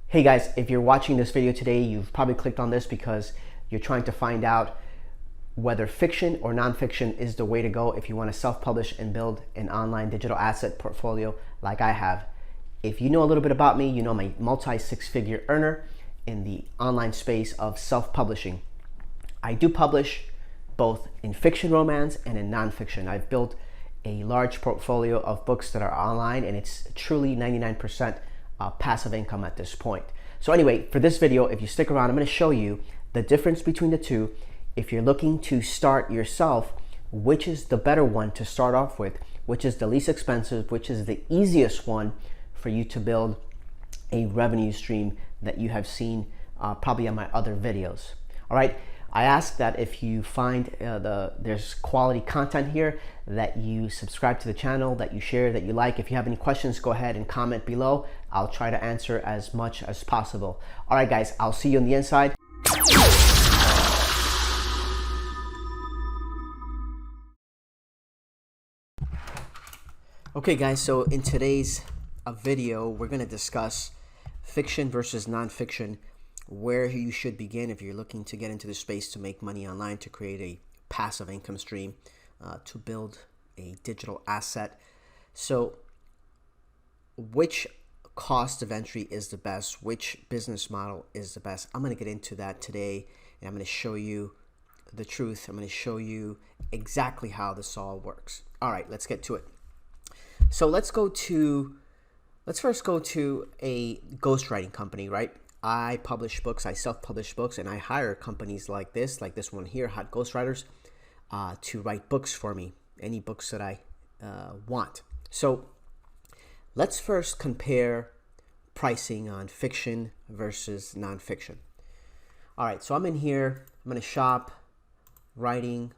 Hey guys, if you're watching this video today, you've probably clicked on this because you're trying to find out whether fiction or nonfiction is the way to go if you want to self-publish and build an online digital asset portfolio like I have. If you know a little bit about me, you know I'm a multi-six-figure earner in the online space of self-publishing. I do publish both in fiction romance and in nonfiction. I've built a large portfolio of books that are online, and it's truly 99% passive income at this point. So anyway, for this video, if you stick around, I'm going to show you the difference between the two. If you're looking to start yourself, which is the better one to start off with, which is the least expensive, which is the easiest one for you to build a revenue stream that you have seen probably on my other videos. All right. I ask that if you find there's quality content here, that you subscribe to the channel, that you share, that you like. If you have any questions, go ahead and comment below. I'll try to answer as much as possible. All right, guys, I'll see you on the inside. Okay, guys, so in today's video, we're going to discuss fiction versus nonfiction, where you should begin if you're looking to get into the space to make money online, to create a passive income stream, to build a digital asset. So which cost of entry is the best? Which business model is the best? I'm going to get into that today, and I'm going to show you the truth. I'm going to show you exactly how this all works. All right, let's get to it. So let's first go to a ghostwriting company, right? I publish books, I self-publish books, and I hire companies like this one here, Hot Ghostwriters, to write books for me, any books that I want. So let's first compare pricing on fiction versus nonfiction. All right, so I'm in here, I'm in a shop, writing,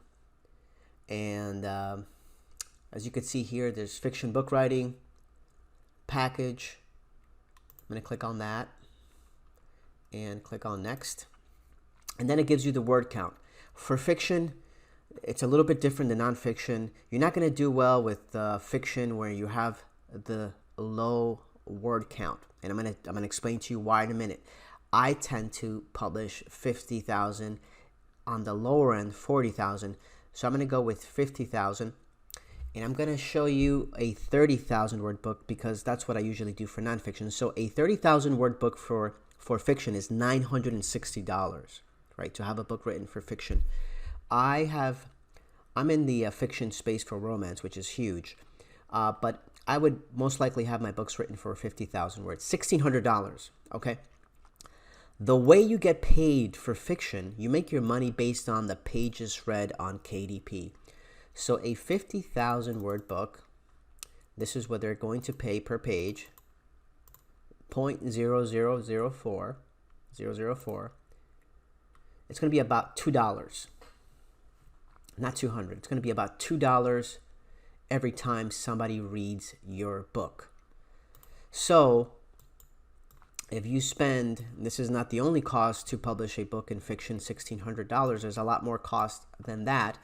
and as you can see here, there's fiction book writing, package. I'm going to click on that and click on next, and then it gives you the word count. For fiction, it's a little bit different than nonfiction. You're not going to do well with fiction where you have the low word count, and I'm going to explain to you why in a minute. I tend to publish 50,000, on the lower end 40,000, so I'm going to go with 50,000, and I'm going to show you a 30,000 word book because that's what I usually do for nonfiction. So a 30,000 word book for fiction is $960, right, to have a book written for fiction. I'm in the fiction space for romance, which is huge, but I would most likely have my books written for 50,000 words, $1,600, okay? The way you get paid for fiction, you make your money based on the pages read on KDP. So a 50,000 word book, this is what they're going to pay per page, 0.0004. It's going to be about $2, not $200. It's going to be about $2 every time somebody reads your book. So if you spend, this is not the only cost to publish a book in fiction, $1,600. There's a lot more cost than that.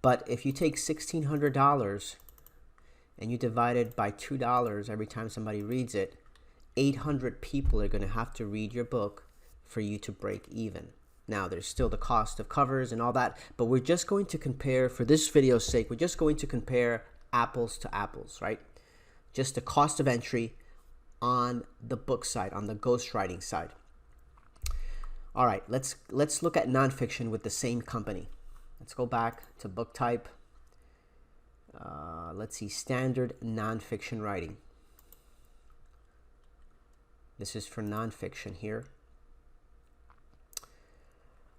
But if you take $1,600 and you divide it by $2 every time somebody reads it, 800 people are going to have to read your book for you to break even. Now, there's still the cost of covers and all that, but we're just going to compare, for this video's sake, we're just going to compare apples to apples, right? Just the cost of entry on the book side, on the ghostwriting side. All right, let's look at nonfiction with the same company. Let's go back to book type. Let's see, standard nonfiction writing. This is for nonfiction here.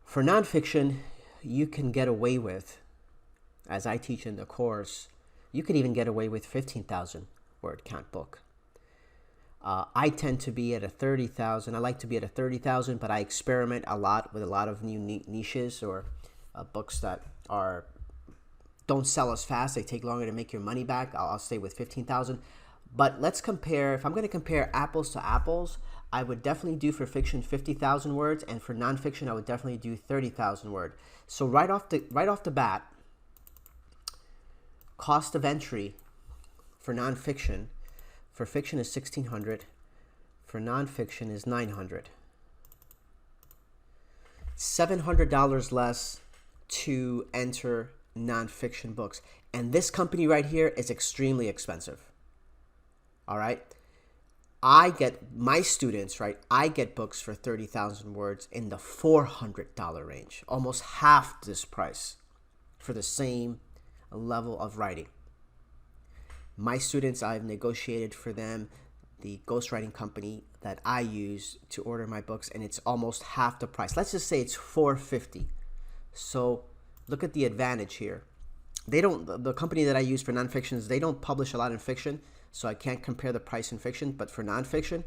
For nonfiction, you can get away with, as I teach in the course, you can even get away with 15,000 word count book. I tend to be at a 30,000. I like to be at a 30,000, but I experiment a lot with a lot of new niches or books that don't sell as fast. They take longer to make your money back. I'll stay with 15,000. But let's compare. If I'm going to compare apples to apples, I would definitely do for fiction 50,000 words, and for nonfiction, I would definitely do 30,000 words. So right off the bat, cost of entry for nonfiction, for fiction is $1,600. for nonfiction is $900. $700 less to enter nonfiction books. And this company right here is extremely expensive. All right. I get my students, right? I get books for 30,000 words in the $400 range, almost half this price for the same level of writing. My students, I've negotiated for them the ghostwriting company that I use to order my books, and it's almost half the price. Let's just say it's $450. So look at the advantage here. The company that I use for nonfiction, they don't publish a lot in fiction, so I can't compare the price in fiction. But for nonfiction,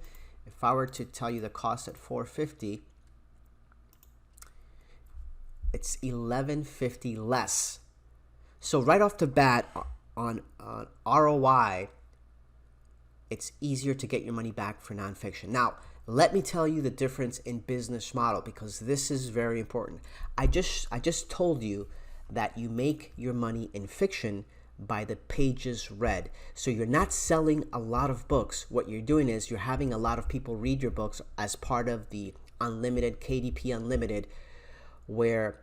if I were to tell you the cost at $450, it's $1150 less. So right off the bat, on ROI, it's easier to get your money back for nonfiction. Now, let me tell you the difference in business model, because this is very important. I just told you that you make your money in fiction by the pages read. So you're not selling a lot of books. What you're doing is you're having a lot of people read your books as part of the Unlimited, KDP Unlimited, where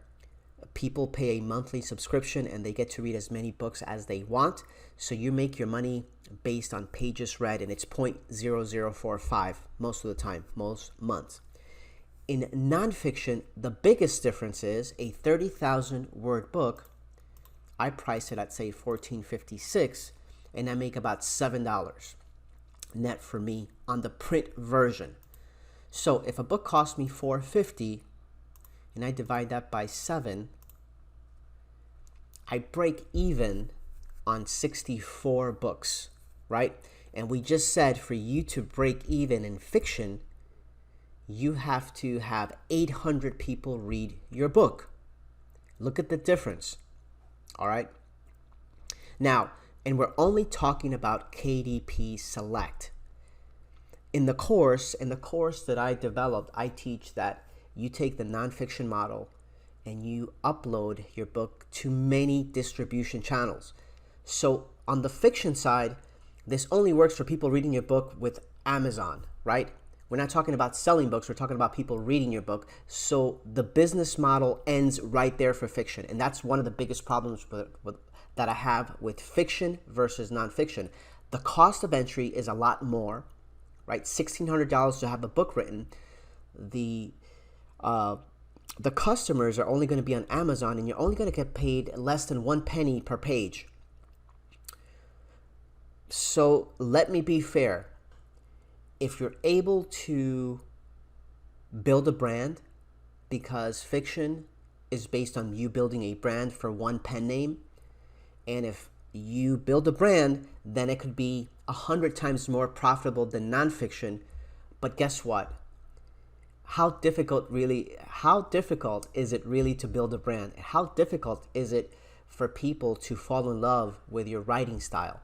people pay a monthly subscription and they get to read as many books as they want. So you make your money based on pages read, and it's 0.0045 most of the time, most months. In nonfiction, the biggest difference is a 30,000 word book. I price it at say $14.56, and I make about $7 net for me on the print version. So if a book costs me $4.50 and I divide that by 7, I break even on 64 books, right? And we just said for you to break even in fiction, you have to have 800 people read your book. Look at the difference. All right. Now, and we're only talking about KDP Select. In the course that I developed, I teach that you take the nonfiction model and you upload your book to many distribution channels. So on the fiction side, this only works for people reading your book with Amazon, right? We're not talking about selling books. We're talking about people reading your book. So the business model ends right there for fiction. And that's one of the biggest problems that I have with fiction versus nonfiction. The cost of entry is a lot more, right? $1,600 to have a book written. The customers are only going to be on Amazon, and you're only going to get paid less than 1 penny per page. So let me be fair. If you're able to build a brand, because fiction is based on you building a brand for one pen name, and if you build a brand, then it could be 100 times more profitable than nonfiction. But guess what? How difficult is it really to build a brand? How difficult is it for people to fall in love with your writing style?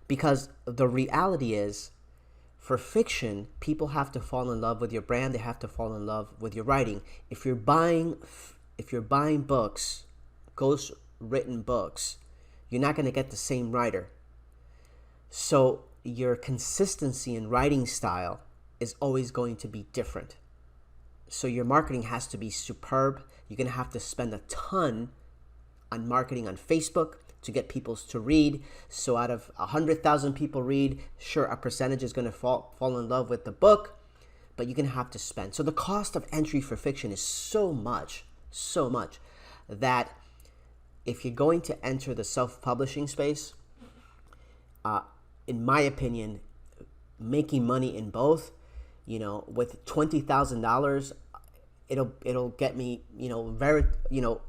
Because the reality is, for fiction, people have to fall in love with your brand. They have to fall in love with your writing. If you're buying books, ghost-written books, you're not going to get the same writer. So your consistency in writing style is always going to be different. So your marketing has to be superb. You're going to have to spend a ton on marketing on Facebook to get people to read. So out of 100,000 people read, sure, a percentage is going to fall in love with the book, but you're going to have to spend. So the cost of entry for fiction is so much that if you're going to enter the self-publishing space, in my opinion, making money in both, with $20,000, it'll get me,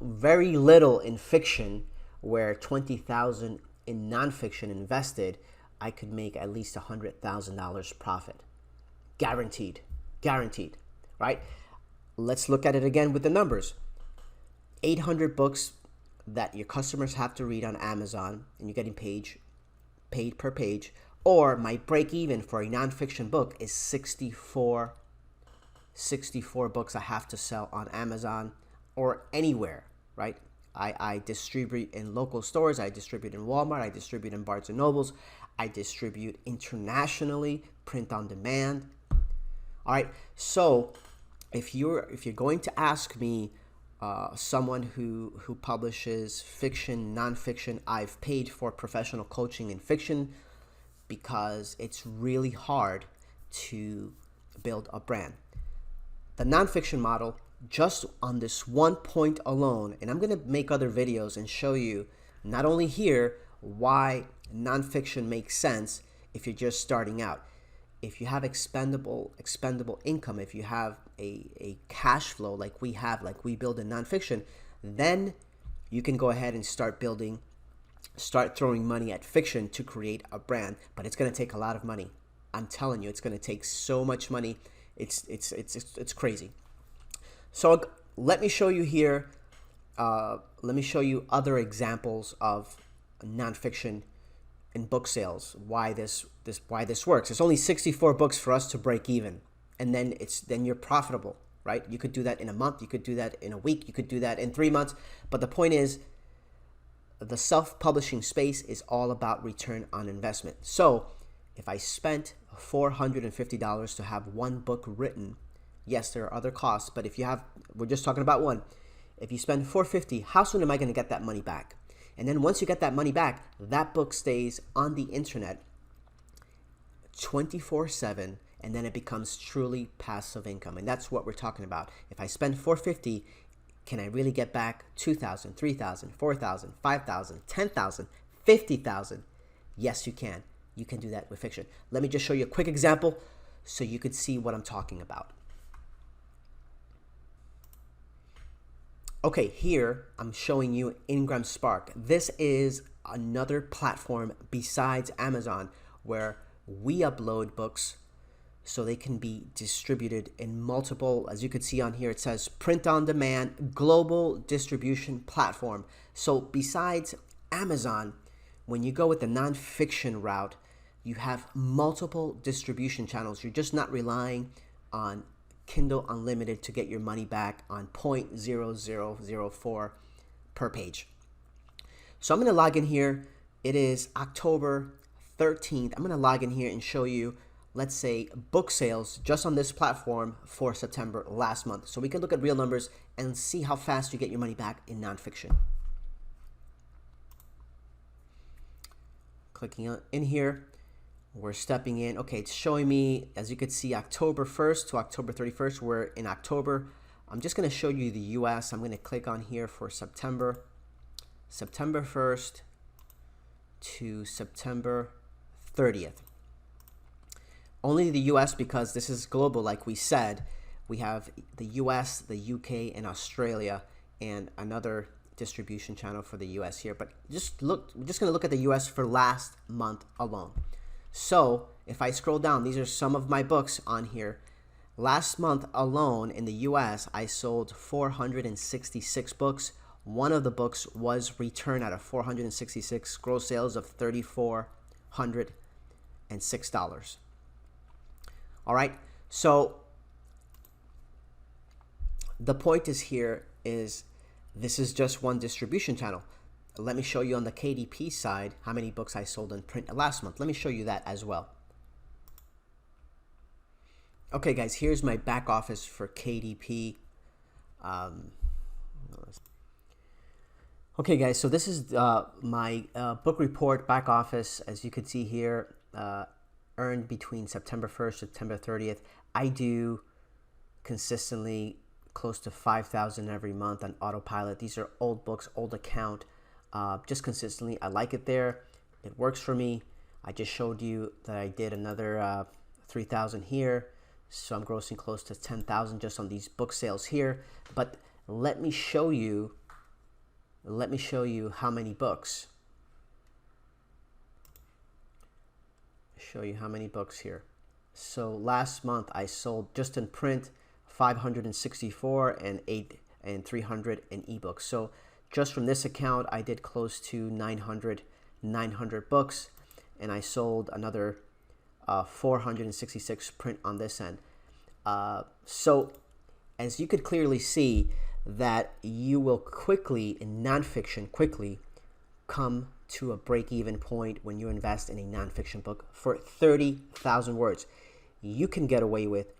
very little in fiction, where $20,000 in nonfiction invested, I could make at least $100,000 profit. Guaranteed, right? Let's look at it again with the numbers. 800 books that your customers have to read on Amazon, and you're getting paid per page, or my break even for a nonfiction book is 64 books I have to sell on Amazon or anywhere, right? I distribute in local stores, I distribute in Walmart, I distribute in Barnes and Nobles. I distribute internationally, print on demand. All right, so if you're going to ask me, someone who publishes fiction, nonfiction, I've paid for professional coaching in fiction because it's really hard to build a brand. The nonfiction model, just on this one point alone, and I'm going to make other videos and show you not only here why nonfiction makes sense if you're just starting out. If you have expendable income, if you have a cash flow like we have, like we build in nonfiction, then you can go ahead and start throwing money at fiction to create a brand. But it's going to take a lot of money. I'm telling you, it's going to take so much money. It's crazy. So let me show you here. Let me show you other examples of nonfiction in book sales. Why this works. It's only 64 books for us to break even, and then you're profitable, right? You could do that in a month. You could do that in a week. You could do that in 3 months. But the point is, the self-publishing space is all about return on investment. So if I spent $450 to have one book written, yes, there are other costs, but we're just talking about one. If you spend $450, how soon am I going to get that money back? And then once you get that money back, that book stays on the internet 24/7, and then it becomes truly passive income. And that's what we're talking about. If I spend $450, can I really get back $2,000, $3,000, $4,000, $5,000, $10,000, $50,000? Yes, you can. You can do that with fiction. Let me just show you a quick example so you could see what I'm talking about. Okay, here I'm showing you Ingram Spark. This is another platform besides Amazon where we upload books so they can be distributed in multiple, as you can see on here, it says print on demand, global distribution platform. So besides Amazon, when you go with the nonfiction route, you have multiple distribution channels. You're just not relying on Kindle Unlimited to get your money back on 0.0004 per page. So I'm going to log in here. It is October 13th. I'm going to log in here and show you, let's say, book sales just on this platform for September last month. So we can look at real numbers and see how fast you get your money back in nonfiction. Clicking in here. We're stepping in. Okay, it's showing me, as you can see, October 1st to October 31st. We're in October. I'm just going to show you the US. I'm going to click on here for September 1st to September 30th. Only the US because this is global, like we said. We have the US, the UK, and Australia, and another distribution channel for the US here. But we're just going to look at the US for last month alone. So if I scroll down, these are some of my books on here. Last month alone in the US, I sold 466 books. One of the books was returned out of 466, gross sales of $3,406. All right, so the point is here is this is just one distribution channel. Let me show you on the KDP side how many books I sold in print last month. Let me show you that as well. Okay, guys, here's my back office for KDP. Okay, guys, so this is my book report back office. As you can see here, earned between September 1st, September 30th. I do consistently close to 5,000 every month on autopilot. These are old books, old account. Just consistently, I like it there. It works for me. I just showed you that I did another 3,000 here, so I'm grossing close to 10,000 just on these book sales here. But let me show you how many books. Show you how many books here. So last month I sold just in print 564 and 300 in ebooks. So just from this account, I did close to 900 books, and I sold another 466 print on this end. So as you could clearly see that you will quickly, in nonfiction, come to a break-even point when you invest in a nonfiction book for 30,000 words. You can get away with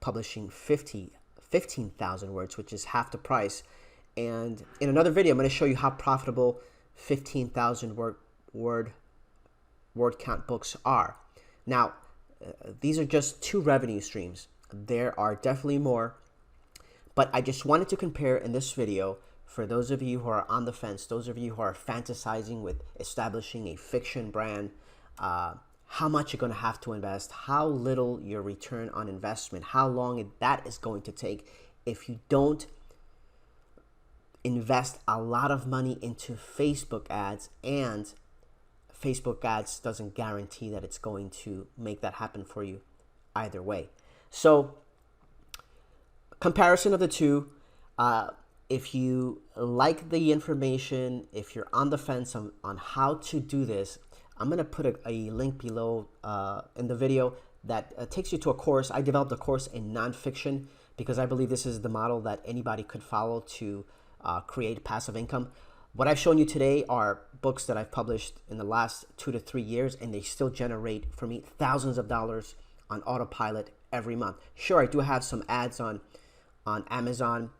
publishing 15,000 words, which is half the price. And in another video, I'm going to show you how profitable 15,000 word count books are. Now, these are just two revenue streams. There are definitely more, but I just wanted to compare in this video for those of you who are on the fence, those of you who are fantasizing with establishing a fiction brand, how much you're going to have to invest, how little your return on investment, how long that is going to take if you don't invest a lot of money into Facebook ads, and Facebook ads doesn't guarantee that it's going to make that happen for you either way. So comparison of the two, if you like the information, if you're on the fence on how to do this, I'm going to put a link below in the video that takes you to a course. I developed a course in nonfiction because I believe this is the model that anybody could follow to create passive income. What I've shown you today are books that I've published in the last 2 to 3 years, and they still generate for me thousands of dollars on autopilot every month. Sure, I do have some ads on Amazon,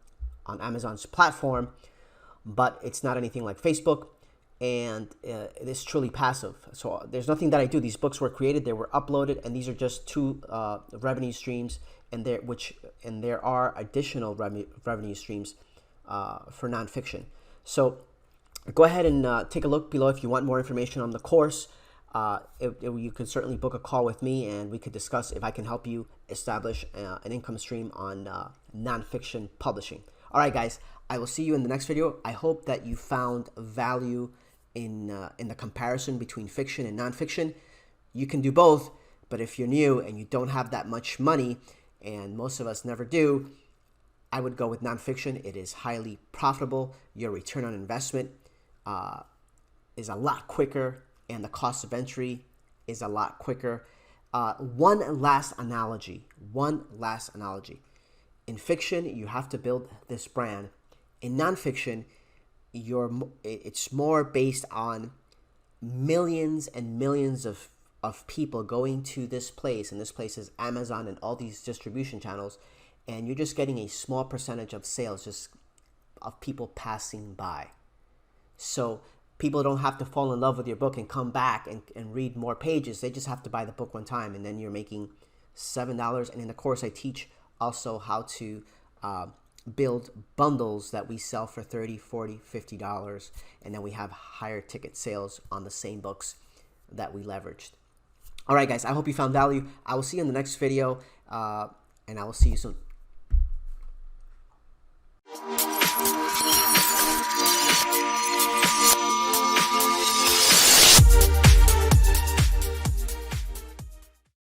on Amazon's platform, but it's not anything like Facebook, and it is truly passive. So there's nothing that I do. These books were created, they were uploaded, and these are just two revenue streams, and there are additional revenue streams for nonfiction. So go ahead and take a look below if you want more information on the course. You can certainly book a call with me, and we could discuss if I can help you establish an income stream on nonfiction publishing. All right, guys, I will see you in the next video. I hope that you found value in the comparison between fiction and nonfiction. You can do both, but if you're new and you don't have that much money, and most of us never do, I would go with nonfiction. It is highly profitable. Your return on investment is a lot quicker, and the cost of entry is a lot quicker. One last analogy. In fiction, you have to build this brand. In nonfiction, it's more based on millions and millions of people going to this place, and this place is Amazon and all these distribution channels, and you're just getting a small percentage of sales, just of people passing by. So people don't have to fall in love with your book and come back and read more pages. They just have to buy the book one time, and then you're making $7. And in the course, I teach also how to build bundles that we sell for $30, $40, $50, and then we have higher ticket sales on the same books that we leveraged. All right, guys, I hope you found value. I will see you in the next video, and I will see you soon.